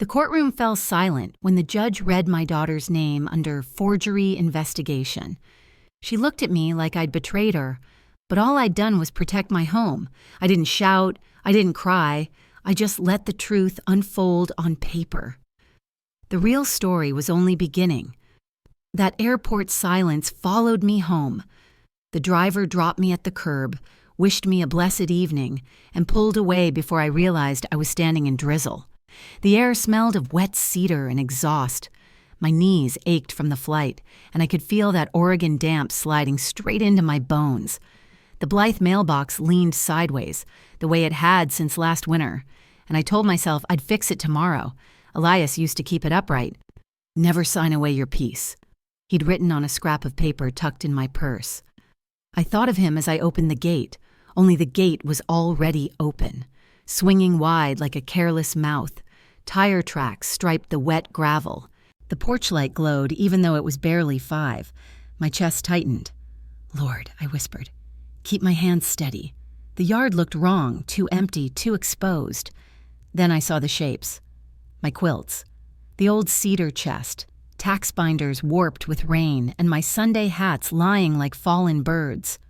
The courtroom fell silent when the judge read my daughter's name under forgery investigation. She looked at me like I'd betrayed her, but all I'd done was protect my home. I didn't shout, I didn't cry, I just let the truth unfold on paper. The real story was only beginning. That airport silence followed me home. The driver dropped me at the curb, wished me a blessed evening, and pulled away before I realized I was standing in drizzle. The air smelled of wet cedar and exhaust. My knees ached from the flight, and I could feel that Oregon damp sliding straight into my bones. The Blythe mailbox leaned sideways, the way it had since last winter, and I told myself I'd fix it tomorrow. Elias used to keep it upright. "Never sign away your peace," he'd written on a scrap of paper tucked in my purse. I thought of him as I opened the gate, only the gate was already open. Swinging wide like a careless mouth, tire tracks striped the wet gravel. The porch light glowed even though it was barely 5. My chest tightened. "Lord," I whispered, "keep my hands steady." The yard looked wrong, too empty, too exposed. Then I saw the shapes. My quilts, the old cedar chest, tax binders warped with rain, and my Sunday hats lying like fallen birds.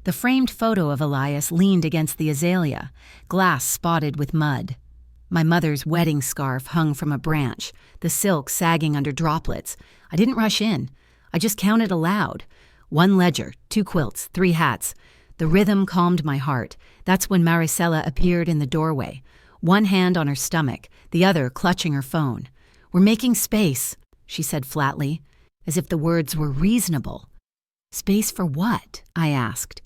The framed photo of Elias leaned against the azalea, glass spotted with mud. My mother's wedding scarf hung from a branch, the silk sagging under droplets. I didn't rush in. I just counted aloud. 1 ledger, 2 quilts, 3 hats. The rhythm calmed my heart. That's when Maricela appeared in the doorway, one hand on her stomach, the other clutching her phone. "We're making space," she said flatly, as if the words were reasonable. "Space for what?" I asked.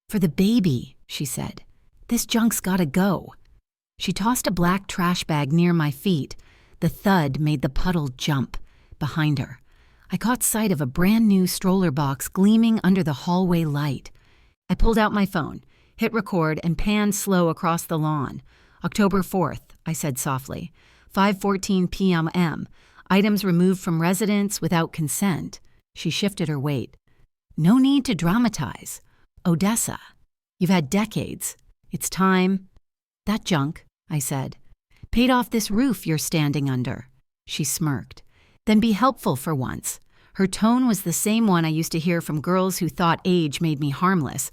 "For the baby," she said. "This junk's gotta go." She tossed a black trash bag near my feet. The thud made the puddle jump. Behind her, I caught sight of a brand new stroller box gleaming under the hallway light. I pulled out my phone, hit record, and panned slow across the lawn. "October 4th, I said softly. 5:14 p.m. Items removed from residence without consent. She shifted her weight. "No need to dramatize. Odessa. You've had decades. It's time." "That junk," I said, "paid off this roof you're standing under." She smirked. "Then be helpful for once." Her tone was the same one I used to hear from girls who thought age made me harmless.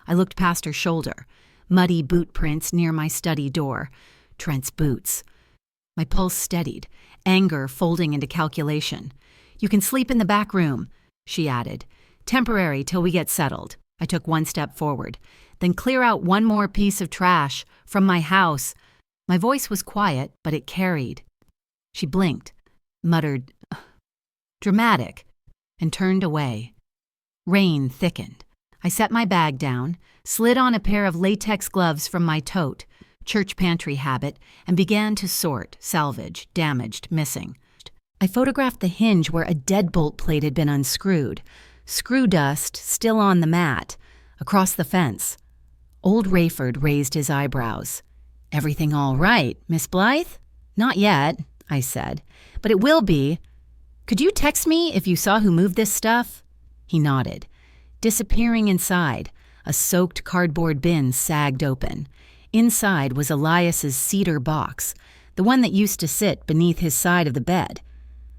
I looked past her shoulder. Muddy boot prints near my study door. Trent's boots. My pulse steadied, anger folding into calculation. "You can sleep in the back room," she added. "Temporary till we get settled." I took 1 step forward. "Then clear out 1 more piece of trash from my house." My voice was quiet, but it carried. She blinked, muttered, "Dramatic," and turned away. Rain thickened. I set my bag down, slid on a pair of latex gloves from my tote, church pantry habit, and began to sort, salvage, damaged, missing. I photographed the hinge where a deadbolt plate had been unscrewed. Screw dust still on the mat. Across the fence. Old Rayford raised his eyebrows. "Everything all right, Miss Blythe?" "Not yet," I said, "but it will be. Could you text me if you saw who moved this stuff?" He nodded. Disappearing inside, a soaked cardboard bin sagged open. Inside was Elias's cedar box, the one that used to sit beneath his side of the bed.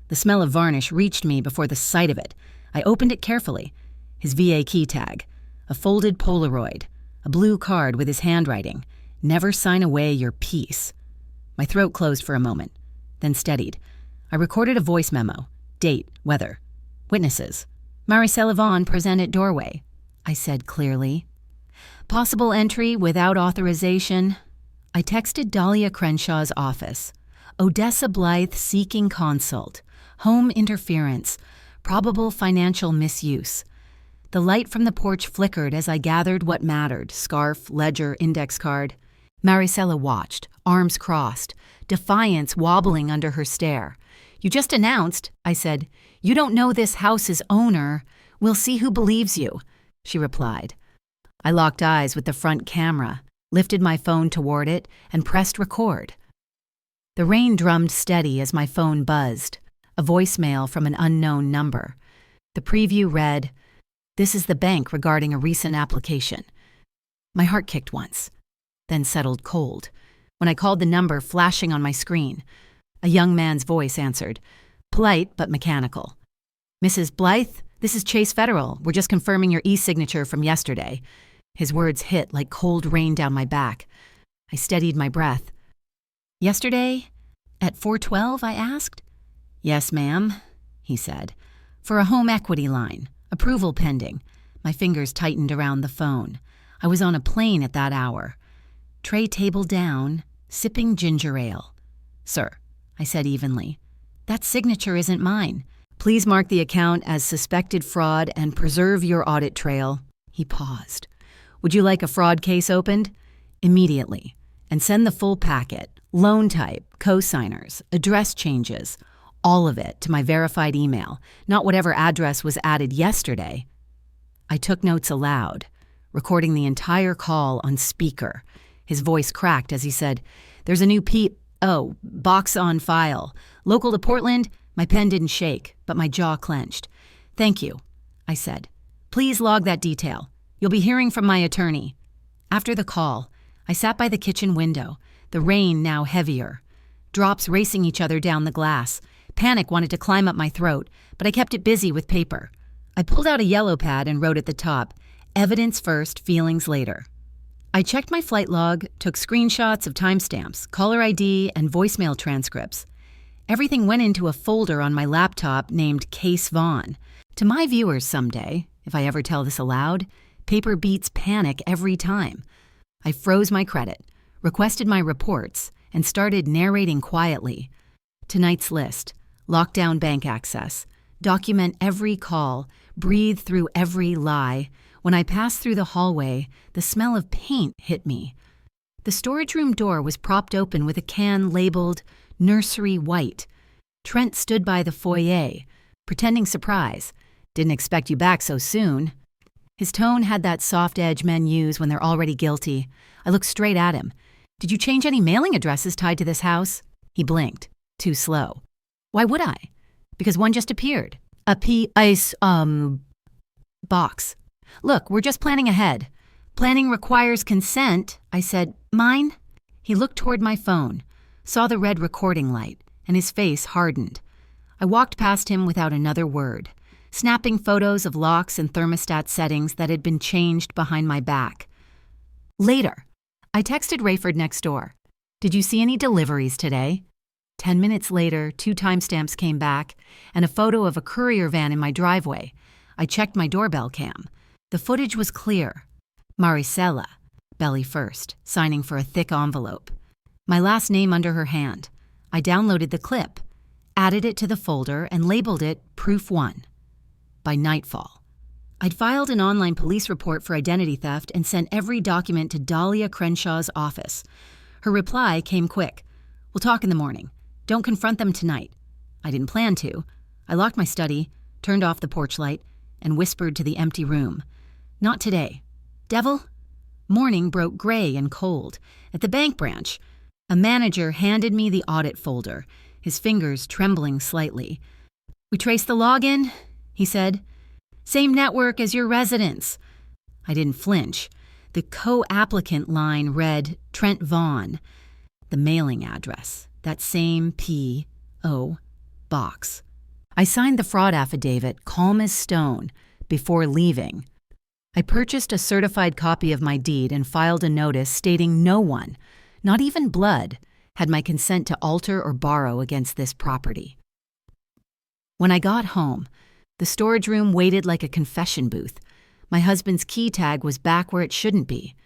The smell of varnish reached me before the sight of it. I opened it carefully. His VA key tag, a folded Polaroid, a blue card with his handwriting, "Never sign away your peace." My throat closed for a moment, then steadied. I recorded a voice memo. Date, weather, witnesses. "Maricela Vaughn present at doorway," I said clearly. "Possible entry without authorization." I texted Dahlia Crenshaw's office. "Odessa Blythe seeking consult. Home interference. Probable financial misuse." The light from the porch flickered as I gathered what mattered: scarf, ledger, index card. Maricela watched, arms crossed, defiance wobbling under her stare. "You just announced," I said. "You don't know this house's owner. We'll see who believes you," she replied. I locked eyes with the front camera, lifted my phone toward it, and pressed record. The rain drummed steady as my phone buzzed, a voicemail from an unknown number. The preview read, "This is the bank regarding a recent application." My heart kicked once, then settled cold when I called the number flashing on my screen. A young man's voice answered, polite but mechanical. Mrs. Blythe, this is Chase Federal. We're just confirming your e-signature from yesterday. His words hit like cold rain down my back. I steadied my breath. Yesterday? At 4:12, I asked. Yes, ma'am, he said. For a home equity line. Approval pending. My fingers tightened around the phone. I was on a plane at that hour. Tray table down, sipping ginger ale. Sir, I said evenly, that signature isn't mine. Please mark the account as suspected fraud and preserve your audit trail. He paused. Would you like a fraud case opened? Immediately. And send the full packet, loan type, co-signers, address changes, all of it to my verified email, not whatever address was added yesterday. I took notes aloud, recording the entire call on speaker. His voice cracked as he said, there's a new box on file. Local to Portland. My pen didn't shake, but my jaw clenched. Thank you, I said. Please log that detail. You'll be hearing from my attorney. After the call, I sat by the kitchen window, the rain now heavier. Drops racing each other down the glass. Panic wanted to climb up my throat, but I kept it busy with paper. I pulled out a yellow pad and wrote at the top, evidence first, feelings later. I checked my flight log, took screenshots of timestamps, caller ID, and voicemail transcripts. Everything went into a folder on my laptop named Case Vaughn. To my viewers someday, if I ever tell this aloud, paper beats panic every time. I froze my credit, requested my reports, and started narrating quietly. Tonight's list, lock down bank access, document every call, breathe through every lie. When I passed through the hallway, the smell of paint hit me. The storage room door was propped open with a can labeled Nursery White. Trent stood by the foyer, pretending surprise. Didn't expect you back so soon. His tone had that soft edge men use when they're already guilty. I looked straight at him. Did you change any mailing addresses tied to this house? He blinked. Too slow. Why would I? Because one just appeared. Box. Look, we're just planning ahead. Planning requires consent, I said. Mine? He looked toward my phone, saw the red recording light, and his face hardened. I walked past him without another word, snapping photos of locks and thermostat settings that had been changed behind my back. Later, I texted Rayford next door. Did you see any deliveries today? 10 minutes later, 2 timestamps came back and a photo of a courier van in my driveway. I checked my doorbell cam. The footage was clear. Maricela, belly first, signing for a thick envelope. My last name under her hand. I downloaded the clip, added it to the folder, and labeled it Proof 1. By nightfall, I'd filed an online police report for identity theft and sent every document to Dahlia Crenshaw's office. Her reply came quick. We'll talk in the morning. Don't confront them tonight. I didn't plan to. I locked my study, turned off the porch light, and whispered to the empty room. Not today. Devil? Morning broke gray and cold. At the bank branch, a manager handed me the audit folder, his fingers trembling slightly. We traced the login, he said. Same network as your residence. I didn't flinch. The co-applicant line read Trent Vaughn. The mailing address, that same P.O. box. I signed the fraud affidavit, calm as stone, before leaving. I purchased a certified copy of my deed and filed a notice stating no one, not even blood, had my consent to alter or borrow against this property. When I got home, the storage room waited like a confession booth. My husband's key tag was back where it shouldn't be,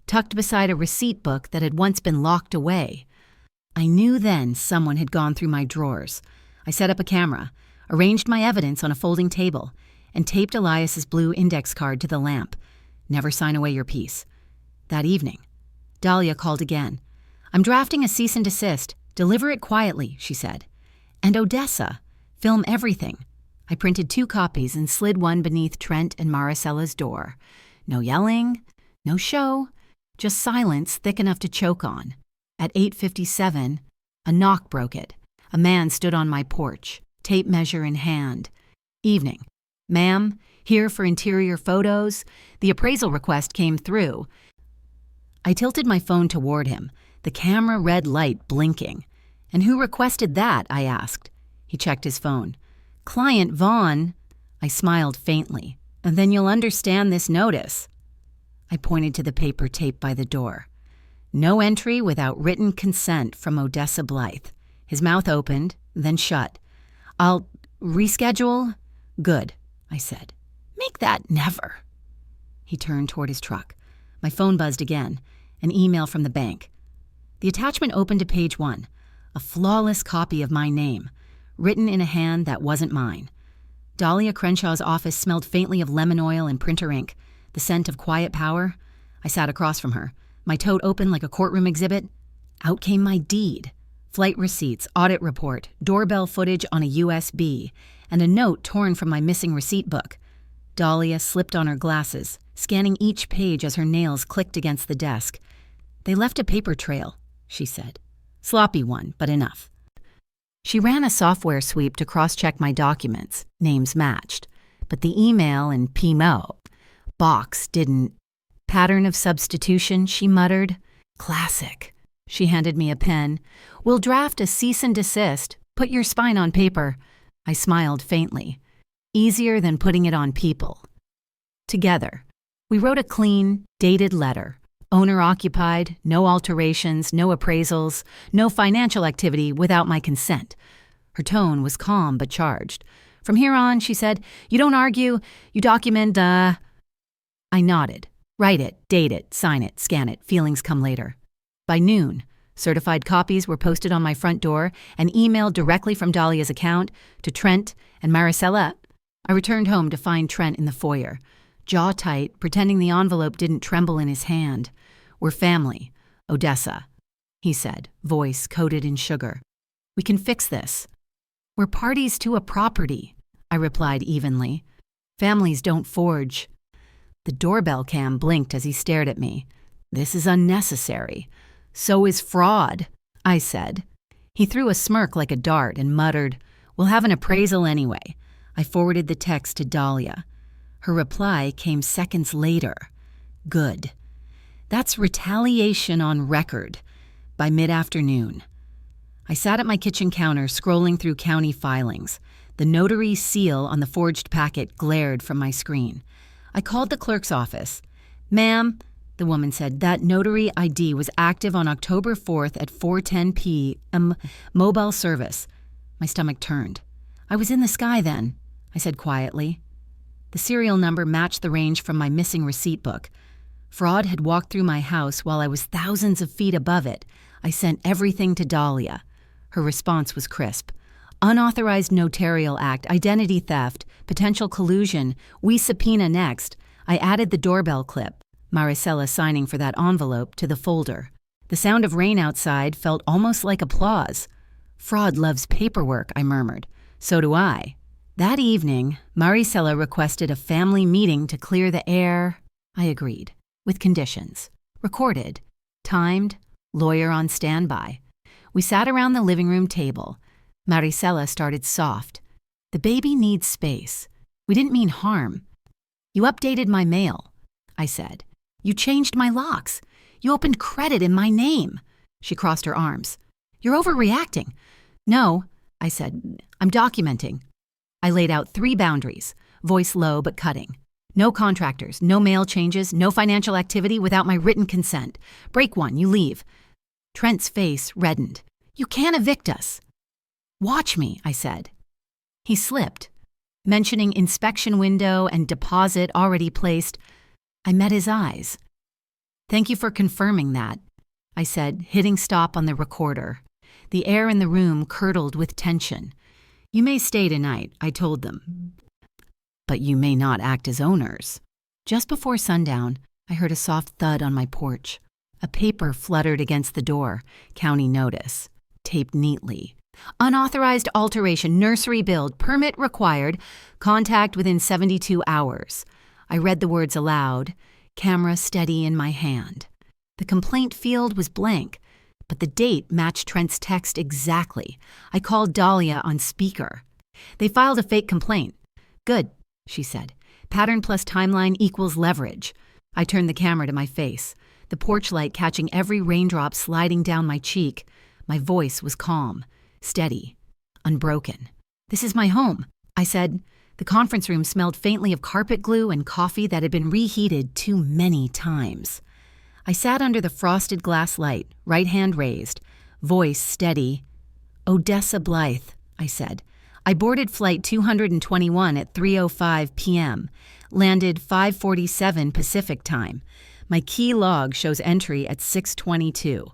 tucked beside a receipt book that had once been locked away. I knew then someone had gone through my drawers. I set up a camera, arranged my evidence on a folding table, and taped Elias's blue index card to the lamp. Never sign away your piece. That evening, Dahlia called again. I'm drafting a cease and desist. Deliver it quietly, she said. And Odessa, film everything. I printed 2 copies and slid one beneath Trent and Maricela's door. No yelling, no show, just silence thick enough to choke on. At 8:57, a knock broke it. A man stood on my porch, tape measure in hand. Evening. Ma'am, here for interior photos. The appraisal request came through. I tilted my phone toward him, the camera red light blinking. And who requested that? I asked. He checked his phone. Client Vaughn. I smiled faintly. And then you'll understand this notice. I pointed to the paper tape by the door. No entry without written consent from Odessa Blythe. His mouth opened, then shut. I'll reschedule? Good, I said. Make that never. He turned toward his truck. My phone buzzed again. An email from the bank. The attachment opened to page 1. A flawless copy of my name, written in a hand that wasn't mine. Dahlia Crenshaw's office smelled faintly of lemon oil and printer ink, the scent of quiet power. I sat across from her, my tote open like a courtroom exhibit. Out came my deed. Flight receipts, audit report, doorbell footage on a USB, and a note torn from my missing receipt book. Dahlia slipped on her glasses, scanning each page as her nails clicked against the desk. They left a paper trail, she said. Sloppy one, but enough. She ran a software sweep to cross-check my documents. Names matched. But the email and PMO box didn't. Pattern of substitution, she muttered. Classic. She handed me a pen. We'll draft a cease and desist. Put your spine on paper. I smiled faintly. Easier than putting it on people. Together, we wrote a clean, dated letter. Owner-occupied, no alterations, no appraisals, no financial activity without my consent. Her tone was calm but charged. From here on, she said, you don't argue, you document, I nodded. Write it, date it, sign it, scan it, feelings come later. By noon, certified copies were posted on my front door and emailed directly from Dahlia's account to Trent and Maricela. I returned home to find Trent in the foyer, jaw tight, pretending the envelope didn't tremble in his hand. We're family, Odessa, he said, voice coated in sugar. We can fix this. We're parties to a property, I replied evenly. Families don't forge. The doorbell cam blinked as he stared at me. This is unnecessary. So is fraud, I said. He threw a smirk like a dart and muttered, we'll have an appraisal anyway. I forwarded the text to Dahlia. Her reply came seconds later. Good. That's retaliation on record. By mid-afternoon. I sat at my kitchen counter scrolling through county filings. The notary seal on the forged packet glared from my screen. I called the clerk's office. Ma'am, the woman said, that notary ID was active on October 4th at 4:10 p.m. Mobile service. My stomach turned. I was in the sky then, I said quietly. The serial number matched the range from my missing receipt book. Fraud had walked through my house while I was thousands of feet above it. I sent everything to Dahlia. Her response was crisp. Unauthorized notarial act, identity theft, potential collusion. We subpoena next. I added the doorbell clip, Maricela signing for that envelope, to the folder. The sound of rain outside felt almost like applause. Fraud loves paperwork, I murmured. So do I. That evening, Maricela requested a family meeting to clear the air. I agreed, with conditions. Recorded, timed, lawyer on standby. We sat around the living room table. Maricela started soft. The baby needs space. We didn't mean harm. You updated my mail, I said. You changed my locks. You opened credit in my name. She crossed her arms. You're overreacting. No, I said. I'm documenting. I laid out 3 boundaries, voice low but cutting. No contractors, no mail changes, no financial activity without my written consent. Break one, you leave. Trent's face reddened. You can't evict us. Watch me, I said. He slipped, mentioning inspection window and deposit already placed. I met his eyes. Thank you for confirming that, I said, hitting stop on the recorder. The air in the room curdled with tension. You may stay tonight, I told them, but you may not act as owners. Just before sundown, I heard a soft thud on my porch. A paper fluttered against the door, county notice, taped neatly. Unauthorized alteration, nursery build, permit required, contact within 72 hours. I read the words aloud, camera steady in my hand. The complaint field was blank, but the date matched Trent's text exactly. I called Dahlia on speaker. They filed a fake complaint. Good, she said. Pattern plus timeline equals leverage. I turned the camera to my face, the porch light catching every raindrop sliding down my cheek. My voice was calm, steady, unbroken. "This is my home," I said. The conference room smelled faintly of carpet glue and coffee that had been reheated too many times. I sat under the frosted glass light, right hand raised, voice steady. "Odessa Blythe," I said. "I boarded flight 221 at 3:05 p.m., landed 5:47 Pacific time. My key log shows entry at 6:22.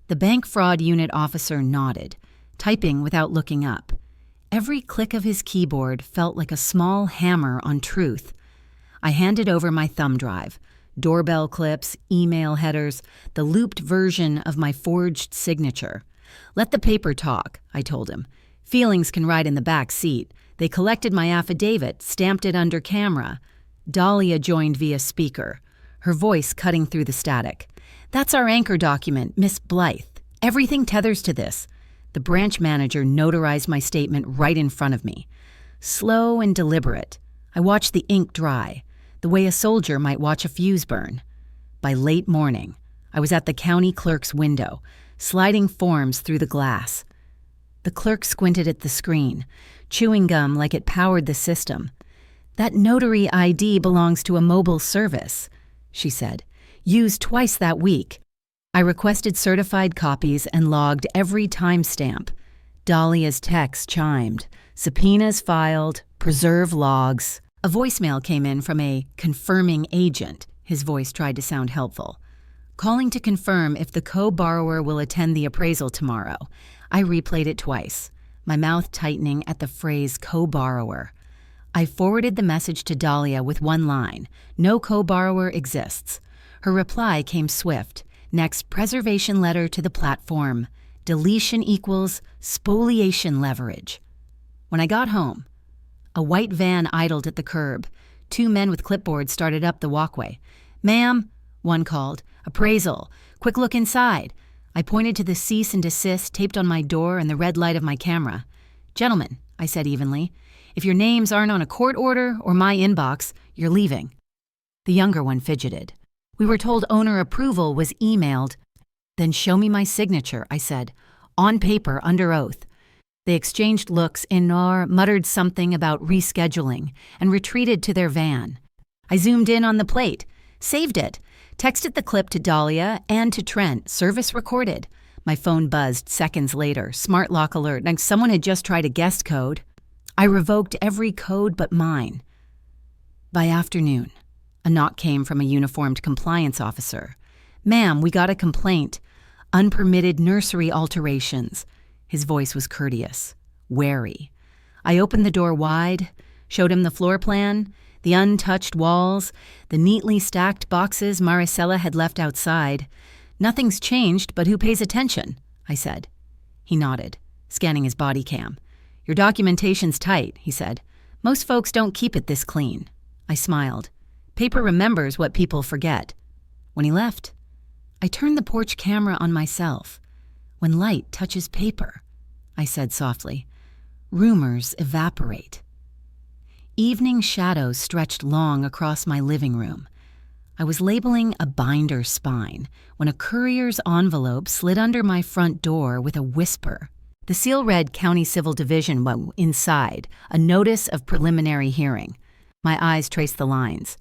The bank fraud unit officer nodded, typing without looking up. Every click of his keyboard felt like a small hammer on truth. I handed over my thumb drive, doorbell clips, email headers, the looped version of my forged signature. "Let the paper talk," I told him. "Feelings can ride in the back seat. They collected my affidavit, stamped it under camera." Dahlia joined via speaker, her voice cutting through the static. "That's our anchor document, Miss Blythe. Everything tethers to this." The branch manager notarized my statement right in front of me. Slow and deliberate, I watched the ink dry, the way a soldier might watch a fuse burn. By late morning, I was at the county clerk's window, sliding forms through the glass. The clerk squinted at the screen, chewing gum like it powered the system. "That notary ID belongs to a mobile service," she said. "Used twice that week." I requested certified copies and logged every timestamp. Dahlia's text chimed. "Subpoenas filed. Preserve logs." A voicemail came in from a confirming agent. His voice tried to sound helpful. "Calling to confirm if the co-borrower will attend the appraisal tomorrow." I replayed it twice, my mouth tightening at the phrase co-borrower. I forwarded the message to Dahlia with one line: "No co-borrower exists." Her reply came swift. "Next preservation letter to the platform. Deletion equals spoliation leverage." When I got home, a white van idled at the curb. Two men with clipboards started up the walkway. "Ma'am," one called, "appraisal. Quick look inside." I pointed to the cease and desist taped on my door and the red light of my camera. "Gentlemen," I said evenly, "if your names aren't on a court order or my inbox, you're leaving." The younger one fidgeted. "We were told owner approval was emailed." "Then show me my signature," I said, "on paper, under oath." They exchanged looks. Inor muttered something about rescheduling and retreated to their van. I zoomed in on the plate, saved it, texted the clip to Dahlia and to Trent, service recorded. My phone buzzed seconds later, smart lock alert, like someone had just tried a guest code. I revoked every code but mine. By afternoon, a knock came from a uniformed compliance officer. "Ma'am, we got a complaint. Unpermitted nursery alterations." His voice was courteous, wary. I opened the door wide, showed him the floor plan, the untouched walls, the neatly stacked boxes Maricela had left outside. "Nothing's changed, but who pays attention?" I said. He nodded, scanning his body cam. "Your documentation's tight," he said. "Most folks don't keep it this clean." I smiled. "Paper remembers what people forget." When he left, I turned the porch camera on myself. "When light touches paper," I said softly, "rumors evaporate." Evening shadows stretched long across my living room. I was labeling a binder spine when a courier's envelope slid under my front door with a whisper. The seal read County Civil Division inside, a notice of preliminary hearing. My eyes traced the lines.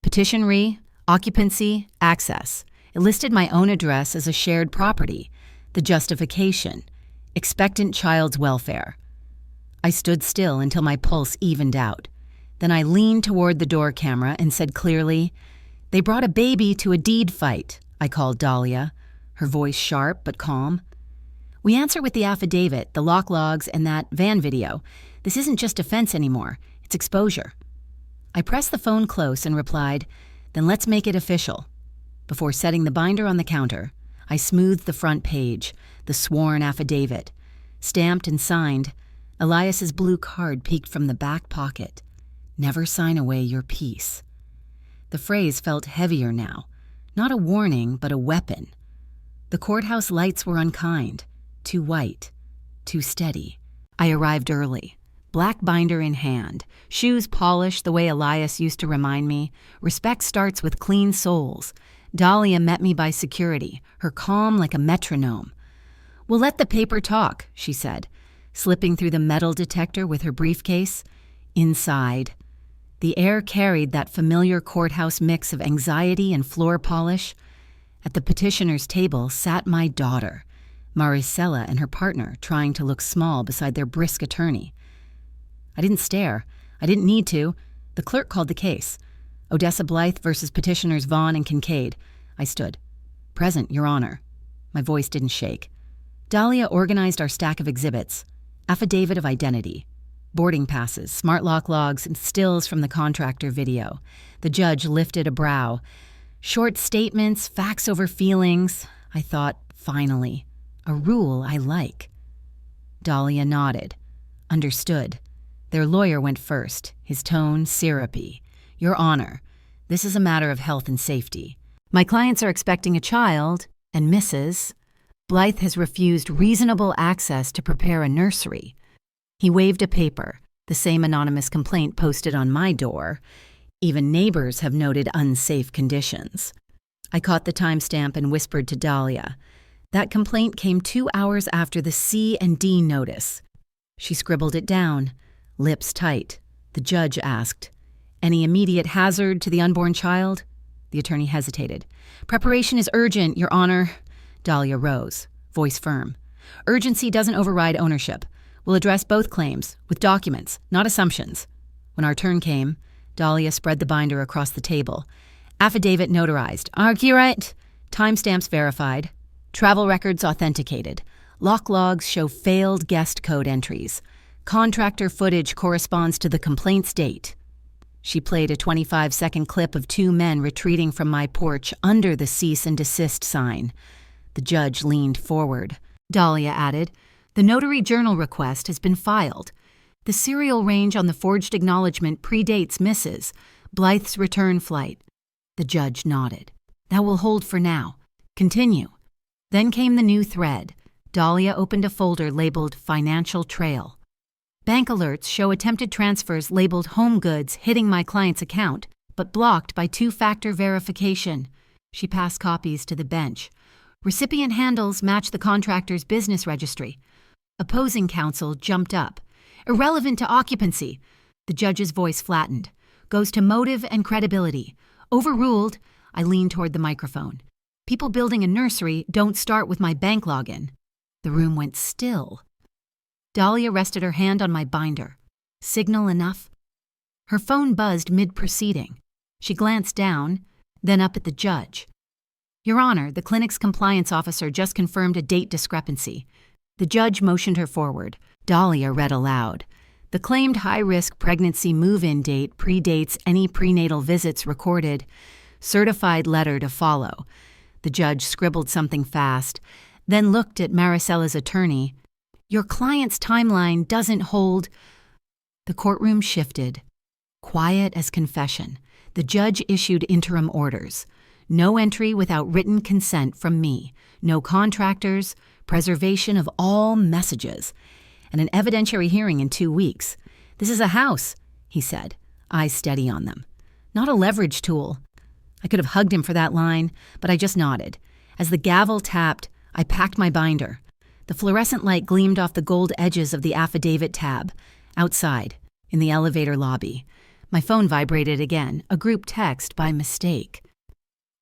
Petition occupancy, access. It listed my own address as a shared property. The justification, expectant child's welfare. I stood still until my pulse evened out. Then I leaned toward the door camera and said clearly, "They brought a baby to a deed fight," I called Dahlia, her voice sharp but calm. "We answer with the affidavit, the lock logs, and that van video. This isn't just defense anymore, it's exposure." I pressed the phone close and replied, "Then let's make it official." Before setting the binder on the counter, I smoothed the front page, the sworn affidavit. Stamped and signed, Elias's blue card peeked from the back pocket. "Never sign away your peace." The phrase felt heavier now, not a warning, but a weapon. The courthouse lights were unkind, too white, too steady. I arrived early, black binder in hand, shoes polished the way Elias used to remind me. Respect starts with clean soles. Dahlia met me by security, her calm like a metronome. "We'll let the paper talk," she said, slipping through the metal detector with her briefcase. Inside, the air carried that familiar courthouse mix of anxiety and floor polish. At the petitioner's table sat my daughter, Maricela, and her partner, trying to look small beside their brisk attorney. I didn't stare. I didn't need to. The clerk called the case. Odessa Blythe versus petitioners Vaughn and Kincaid. I stood. "Present, Your Honor." My voice didn't shake. Dahlia organized our stack of exhibits. Affidavit of identity, boarding passes, smart lock logs, and stills from the contractor video. The judge lifted a brow. Short statements, facts over feelings. I thought, finally, a rule I like. Dahlia nodded. Understood. Their lawyer went first, his tone syrupy. "Your Honor, this is a matter of health and safety. My clients are expecting a child, and Mrs. Blythe has refused reasonable access to prepare a nursery." He waved a paper, the same anonymous complaint posted on my door. Even neighbors have noted unsafe conditions. I caught the timestamp and whispered to Dahlia. That complaint came 2 hours after the C&D notice. She scribbled it down, lips tight. The judge asked, "Any immediate hazard to the unborn child?" The attorney hesitated. "Preparation is urgent, Your Honor." Dahlia rose, voice firm. "Urgency doesn't override ownership. We'll address both claims, with documents, not assumptions." When our turn came, Dahlia spread the binder across the table. "Affidavit notarized. Accurate. Timestamps verified. Travel records authenticated. Lock logs show failed guest code entries. Contractor footage corresponds to the complaint's date." She played a 25-second clip of 2 men retreating from my porch under the cease and desist sign. The judge leaned forward. Dahlia added, "The notary journal request has been filed. The serial range on the forged acknowledgement predates Mrs. Blythe's return flight." The judge nodded. "That will hold for now. Continue." Then came the new thread. Dahlia opened a folder labeled Financial Trail. Bank alerts show attempted transfers labeled home goods hitting my client's account, but blocked by 2-factor verification. She passed copies to the bench. Recipient handles match the contractor's business registry. Opposing counsel jumped up. "Irrelevant to occupancy." The judge's voice flattened. "Goes to motive and credibility. Overruled." I leaned toward the microphone. "People building a nursery don't start with my bank login." The room went still. Dahlia rested her hand on my binder. Signal enough? Her phone buzzed mid-proceeding. She glanced down, then up at the judge. "Your Honor, the clinic's compliance officer just confirmed a date discrepancy." The judge motioned her forward. Dahlia read aloud. "The claimed high-risk pregnancy move-in date predates any prenatal visits recorded. Certified letter to follow." The judge scribbled something fast, then looked at Maricela's attorney. "Your client's timeline doesn't hold." The courtroom shifted. Quiet as confession, the judge issued interim orders. No entry without written consent from me. No contractors, preservation of all messages, and an evidentiary hearing in 2 weeks. "This is a house," he said, eyes steady on them. "Not a leverage tool." I could have hugged him for that line, but I just nodded. As the gavel tapped, I packed my binder. The fluorescent light gleamed off the gold edges of the affidavit tab. Outside, in the elevator lobby, my phone vibrated again, a group text by mistake.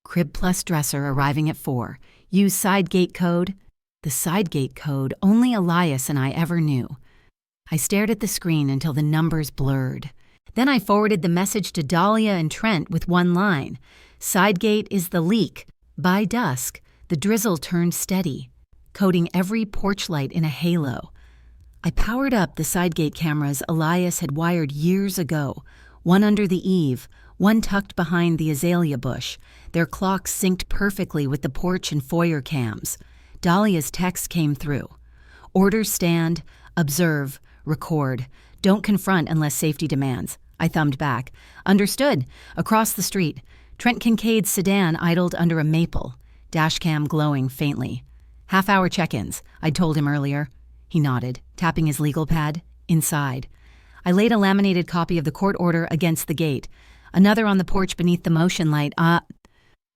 "Crib plus dresser arriving at 4. Use side gate code." The side gate code only Elias and I ever knew. I stared at the screen until the numbers blurred. Then I forwarded the message to Dahlia and Trent with one line. "Side gate is the leak. By dusk, the drizzle turned steady, coating every porch light in a halo." I powered up the side gate cameras Elias had wired years ago, one under the eave, one tucked behind the azalea bush. Their clocks synced perfectly with the porch and foyer cams. Dahlia's text came through. "Orders stand. Observe. Record. Don't confront unless safety demands." I thumbed back. "Understood." Across the street, Trent Kincaid's sedan idled under a maple, dashcam glowing faintly. "Half-hour check-ins," I'd told him earlier. He nodded, tapping his legal pad. Inside. I laid a laminated copy of the court order against the gate, another on the porch beneath the motion light.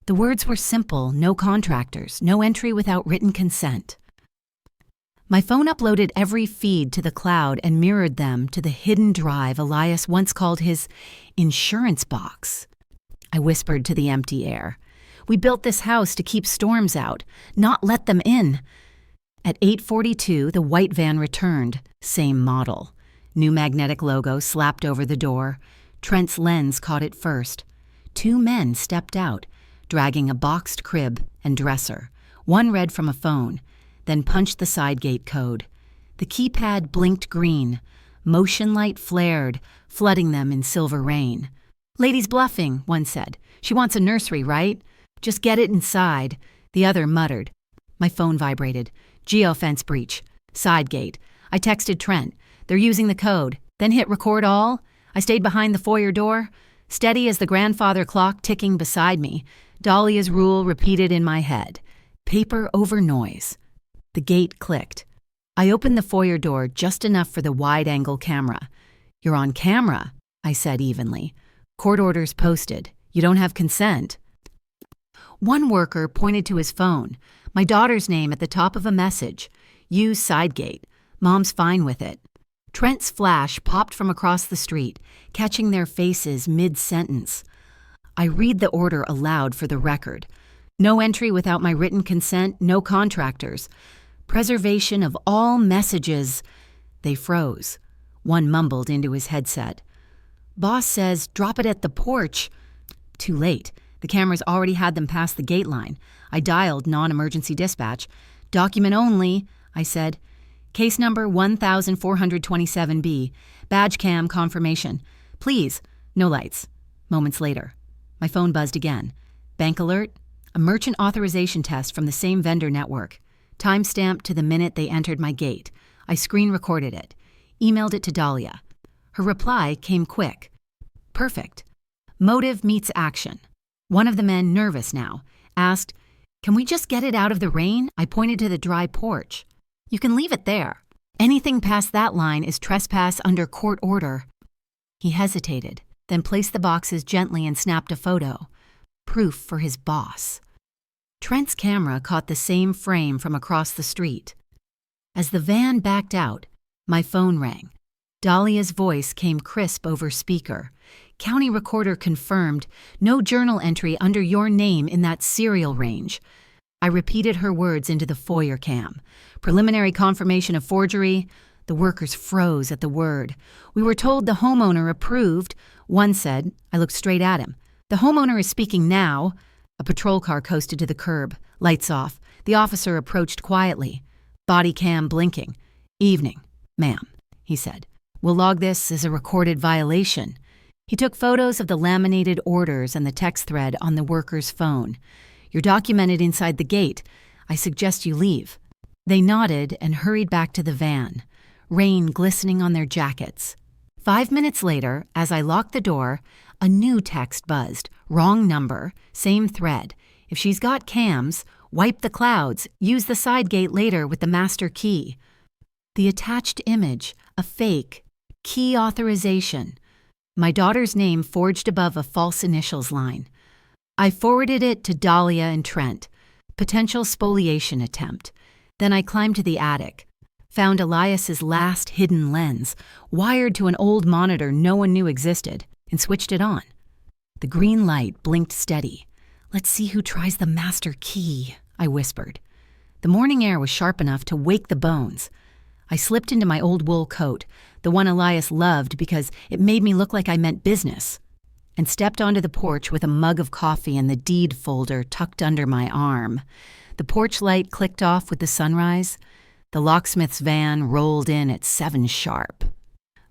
The words were simple: no contractors, no entry without written consent. My phone uploaded every feed to the cloud and mirrored them to the hidden drive Elias once called his insurance box. I whispered to the empty air. We built this house to keep storms out, not let them in. At 8:42, the white van returned, same model. New magnetic logo slapped over the door. Trent's lens caught it first. 2 men stepped out, dragging a boxed crib and dresser. One read from a phone, then punched the side gate code. The keypad blinked green. Motion light flared, flooding them in silver rain. "Lady's bluffing," one said. "She wants a nursery, right? Just get it inside." The other muttered. My phone vibrated. "Geofence breach. Side gate." I texted Trent. "They're using the code." Then hit record all. I stayed behind the foyer door, steady as the grandfather clock ticking beside me. Dahlia's rule repeated in my head. Paper over noise. The gate clicked. I opened the foyer door just enough for the wide-angle camera. "You're on camera," I said evenly. "Court orders posted. You don't have consent." One worker pointed to his phone. My daughter's name at the top of a message. "Use side gate. Mom's fine with it." Trent's flash popped from across the street, catching their faces mid-sentence. I read the order aloud for the record. "No entry without my written consent, no contractors. Preservation of all messages." They froze. One mumbled into his headset. "Boss says drop it at the porch." Too late. The cameras already had them past the gate line. I dialed non-emergency dispatch. "Document only," I said. "Case number 1427B. Badge cam confirmation. Please." No lights. Moments later. My phone buzzed again. "Bank alert. A merchant authorization test from the same vendor network. Timestamp to the minute they entered my gate." I screen recorded it. Emailed it to Dahlia. Her reply came quick. "Perfect. Motive meets action." One of the men, nervous now, asked, "Can we just get it out of the rain?" I pointed to the dry porch. "You can leave it there. Anything past that line is trespass under court order." He hesitated, then placed the boxes gently and snapped a photo. Proof for his boss. Trent's camera caught the same frame from across the street. As the van backed out, my phone rang. Dahlia's voice came crisp over speaker. "County recorder confirmed. No journal entry under your name in that serial range." I repeated her words into the foyer cam. "Preliminary confirmation of forgery." The workers froze at the word. "We were told the homeowner approved." One said. I looked straight at him. "The homeowner is speaking now." A patrol car coasted to the curb. Lights off. The officer approached quietly. Body cam blinking. "Evening, ma'am," he said. "We'll log this as a recorded violation." He took photos of the laminated orders and the text thread on the worker's phone. "You're documented inside the gate. I suggest you leave." They nodded and hurried back to the van, rain glistening on their jackets. 5 minutes later, as I locked the door, a new text buzzed. "Wrong number, same thread. If she's got cams, wipe the clouds, use the side gate later with the master key." The attached image, a fake, key authorization. My daughter's name forged above a false initials line. I forwarded it to Dahlia and Trent. Potential spoliation attempt. Then I climbed to the attic. Found Elias's last hidden lens, wired to an old monitor no one knew existed, and switched it on. The green light blinked steady. "Let's see who tries the master key," I whispered. The morning air was sharp enough to wake the bones. I slipped into my old wool coat, the one Elias loved because it made me look like I meant business, and stepped onto the porch with a mug of coffee and the deed folder tucked under my arm. The porch light clicked off with the sunrise. The locksmith's van rolled in at 7 sharp.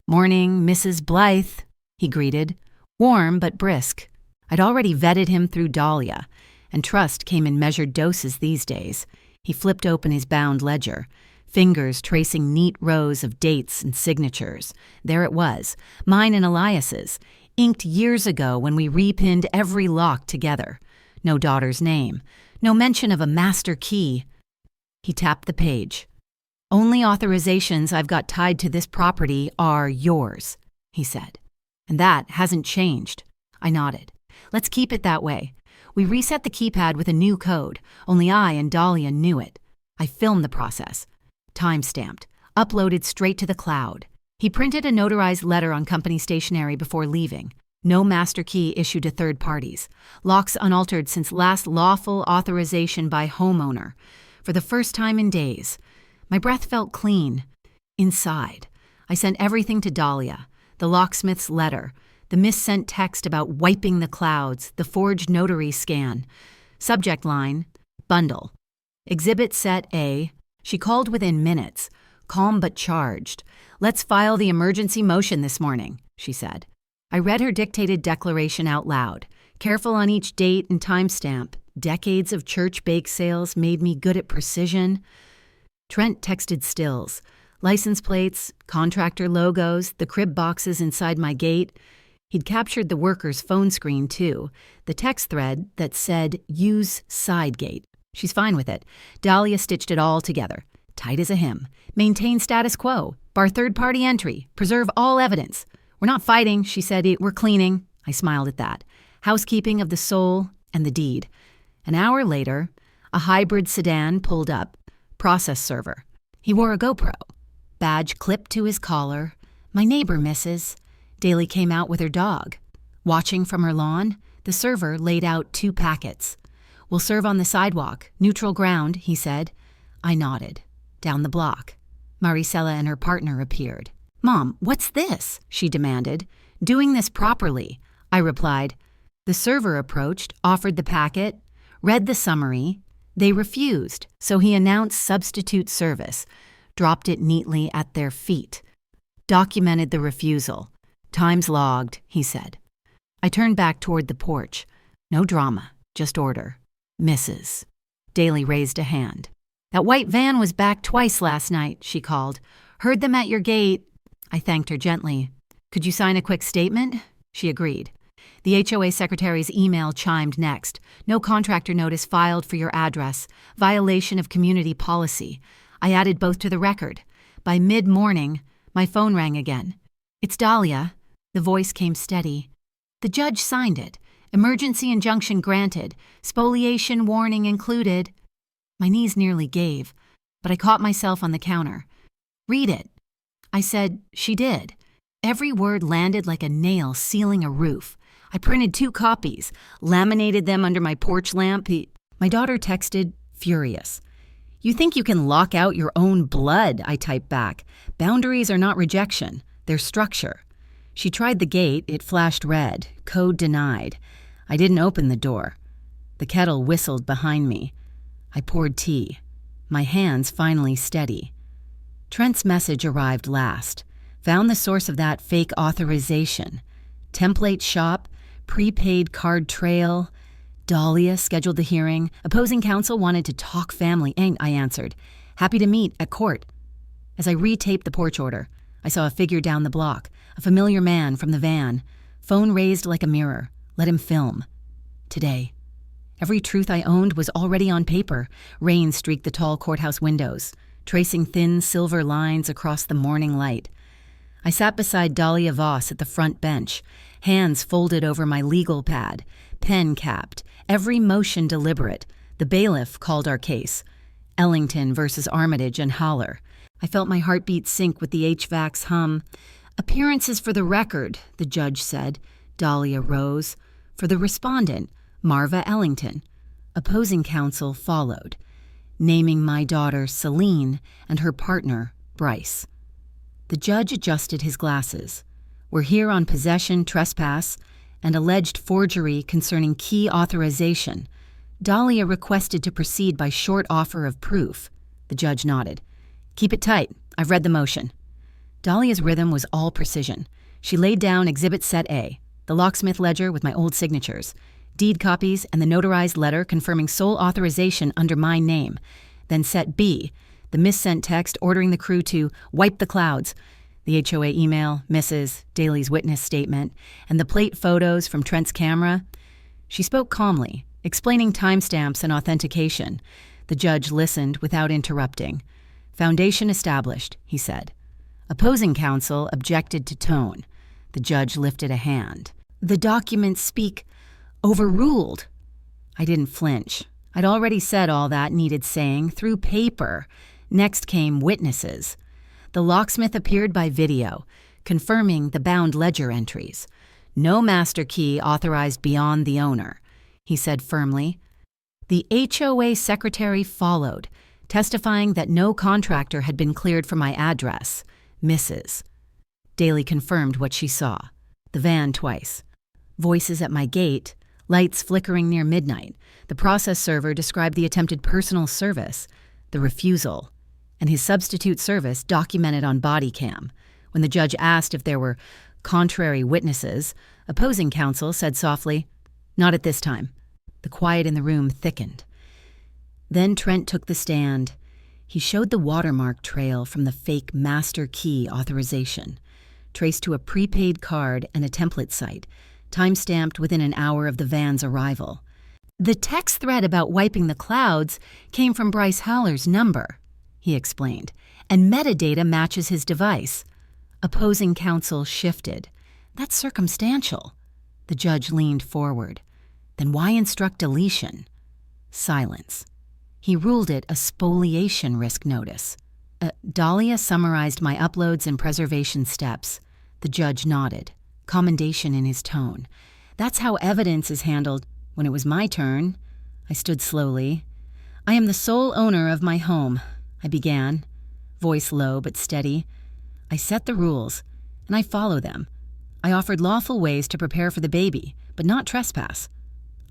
"Morning, Mrs. Blythe," he greeted, warm but brisk. I'd already vetted him through Dahlia, and trust came in measured doses these days. He flipped open his bound ledger, fingers tracing neat rows of dates and signatures. There it was, mine and Elias's, inked years ago when we repinned every lock together. No daughter's name, no mention of a master key. He tapped the page. "Only authorizations I've got tied to this property are yours," he said. "And that hasn't changed." I nodded. "Let's keep it that way." We reset the keypad with a new code. Only I and Dahlia knew it. I filmed the process. time-stamped, uploaded straight to the cloud. He printed a notarized letter on company stationery before leaving. No master key issued to third parties. Locks unaltered since last lawful authorization by homeowner. For the first time in days. My breath felt clean. Inside, I sent everything to Dahlia. The locksmith's letter, the missent text about wiping the clouds, the forged notary scan. Subject line, bundle. Exhibit set A. She called within minutes, calm but charged. "Let's file the emergency motion this morning," she said. I read her dictated declaration out loud, careful on each date and timestamp. Decades of church bake sales made me good at precision. Trent texted stills, license plates, contractor logos, the crib boxes inside my gate. He'd captured the worker's phone screen, too, the text thread that said, "Use side gate." She's fine with it. Dahlia stitched it all together. Tight as a hymn. Maintain status quo. Bar third-party entry. Preserve all evidence. "We're not fighting," she said. "We're cleaning." I smiled at that. Housekeeping of the soul and the deed. An hour later, a hybrid sedan pulled up. Process server. He wore a GoPro. Badge clipped to his collar. "My neighbor, Mrs." Daly came out with her dog. Watching from her lawn, the server laid out 2 packets. "We'll serve on the sidewalk. Neutral ground," he said. I nodded. Down the block. Maricela and her partner appeared. "Mom, what's this?" she demanded. "Doing this properly," I replied. The server approached, offered the packet, read the summary. They refused, so he announced substitute service, dropped it neatly at their feet. Documented the refusal. "Time's logged," he said. I turned back toward the porch. No drama, just order. "Mrs." Daly raised a hand. "That white van was back twice last night," she called. "Heard them at your gate." I thanked her gently. "Could you sign a quick statement?" She agreed. The HOA secretary's email chimed next. "No contractor notice filed for your address. Violation of community policy." I added both to the record. By mid-morning, my phone rang again. "It's Dahlia." The voice came steady. "The judge signed it. Emergency injunction granted. Spoliation warning included." My knees nearly gave, but I caught myself on the counter. "Read it." I said. She did. Every word landed like a nail sealing a roof. I printed 2 copies, laminated them under my porch lamp. My daughter texted, furious. "You think you can lock out your own blood," I typed back. "Boundaries are not rejection, they're structure." She tried the gate. It flashed red. Code denied. I didn't open the door. The kettle whistled behind me. I poured tea. My hands finally steady. Trent's message arrived last. Found the source of that fake authorization. Template shop, prepaid card trail. Dahlia scheduled the hearing. Opposing counsel wanted to talk family. I answered. "Happy to meet at court." As I retaped the porch order, I saw a figure down the block, a familiar man from the van. Phone raised like a mirror. Let him film. Today. Every truth I owned was already on paper. Rain streaked the tall courthouse windows, tracing thin silver lines across the morning light. I sat beside Dahlia Voss at the front bench, hands folded over my legal pad, pen capped, every motion deliberate. The bailiff called our case. Ellington versus Armitage and Holler. I felt my heartbeat sink with the HVAC's hum. "Appearances for the record," the judge said. Dahlia rose. "For the respondent, Marva Ellington." Opposing counsel followed, naming my daughter Celine and her partner Bryce. The judge adjusted his glasses. "We're here on possession, trespass, and alleged forgery concerning key authorization. Dahlia requested to proceed by short offer of proof." The judge nodded. "Keep it tight. I've read the motion." Dahlia's rhythm was all precision. She laid down Exhibit Set A, the locksmith ledger with my old signatures, deed copies, and the notarized letter confirming sole authorization under my name. Then Set B, the missent text ordering the crew to wipe the clouds, the HOA email, Mrs. Daly's witness statement, and the plate photos from Trent's camera. She spoke calmly, explaining timestamps and authentication. The judge listened without interrupting. "Foundation established," he said. Opposing counsel objected to tone. The judge lifted a hand. "The documents speak overruled." I didn't flinch. I'd already said all that needed saying through paper. Next came witnesses. The locksmith appeared by video, confirming the bound ledger entries. No master key authorized beyond the owner, he said firmly. The HOA secretary followed, testifying that no contractor had been cleared for my address, Mrs. Daly confirmed what she saw. The van twice. Voices at my gate, lights flickering near midnight. The process server described the attempted personal service, the refusal, and his substitute service documented on body cam. When the judge asked if there were contrary witnesses, opposing counsel said softly, "Not at this time." The quiet in the room thickened. Then Trent took the stand. He showed the watermark trail from the fake master key authorization, traced to a prepaid card and a template site, time-stamped within an hour of the van's arrival. The text thread about wiping the clouds came from Bryce Haller's number, he explained, and metadata matches his device. Opposing counsel shifted. That's circumstantial. The judge leaned forward. Then why instruct deletion? Silence. He ruled it a spoliation risk notice. Dahlia summarized my uploads and preservation steps. The judge nodded, commendation in his tone. That's how evidence is handled. When it was my turn, I stood slowly. I am the sole owner of my home, I began, voice low but steady. I set the rules, and I follow them. I offered lawful ways to prepare for the baby, but not trespass.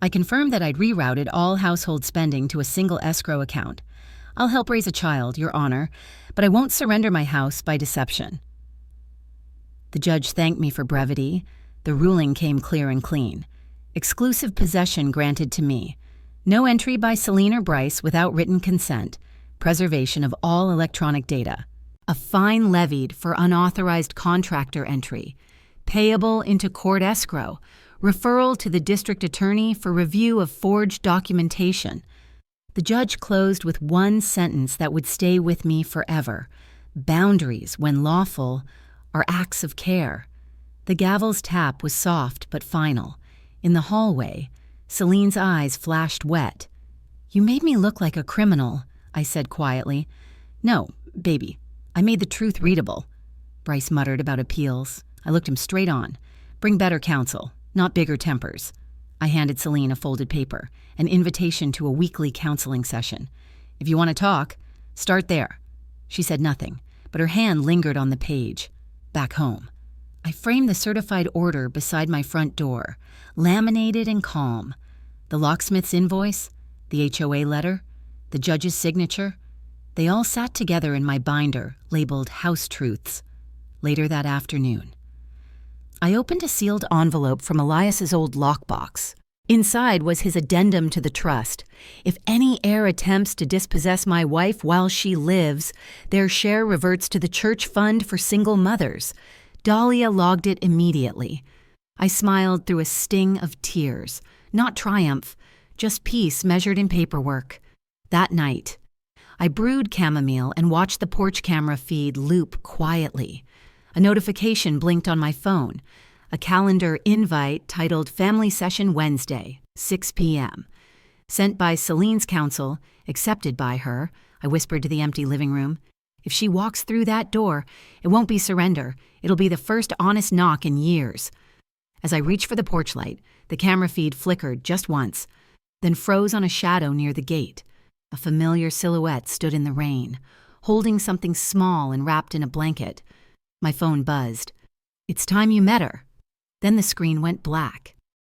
I confirmed that I'd rerouted all household spending to a single escrow account. I'll help raise a child, Your Honor, but I won't surrender my house by deception. The judge thanked me for brevity. The ruling came clear and clean. Exclusive possession granted to me. No entry by Celine or Bryce without written consent. Preservation of all electronic data. A fine levied for unauthorized contractor entry. Payable into court escrow. Referral to the district attorney for review of forged documentation. The judge closed with one sentence that would stay with me forever. Boundaries, when lawful, are acts of care. The gavel's tap was soft but final. In the hallway, Celine's eyes flashed wet. "You made me look like a criminal," I said quietly. "No, baby, I made the truth readable." Bryce muttered about appeals. I looked him straight on. "Bring better counsel, not bigger tempers." I handed Celine a folded paper, an invitation to a weekly counseling session. "If you want to talk, start there." She said nothing, but her hand lingered on the page. Back home. I framed the certified order beside my front door, laminated and calm. The locksmith's invoice, the HOA letter, the judge's signature, they all sat together in my binder, labeled House Truths. Later that afternoon, I opened a sealed envelope from Elias's old lockbox. Inside was his addendum to the trust. If any heir attempts to dispossess my wife while she lives, their share reverts to the church fund for single mothers. Dahlia logged it immediately. I smiled through a sting of tears. Not triumph, just peace measured in paperwork. That night, I brewed chamomile and watched the porch camera feed loop quietly. A notification blinked on my phone. A calendar invite titled Family Session Wednesday, 6 p.m. Sent by Celine's counsel, accepted by her, I whispered to the empty living room. If she walks through that door, it won't be surrender. It'll be the first honest knock in years. As I reached for the porch light, the camera feed flickered just once, then froze on a shadow near the gate. A familiar silhouette stood in the rain, holding something small and wrapped in a blanket. My phone buzzed. "It's time you met her." Then the screen went black.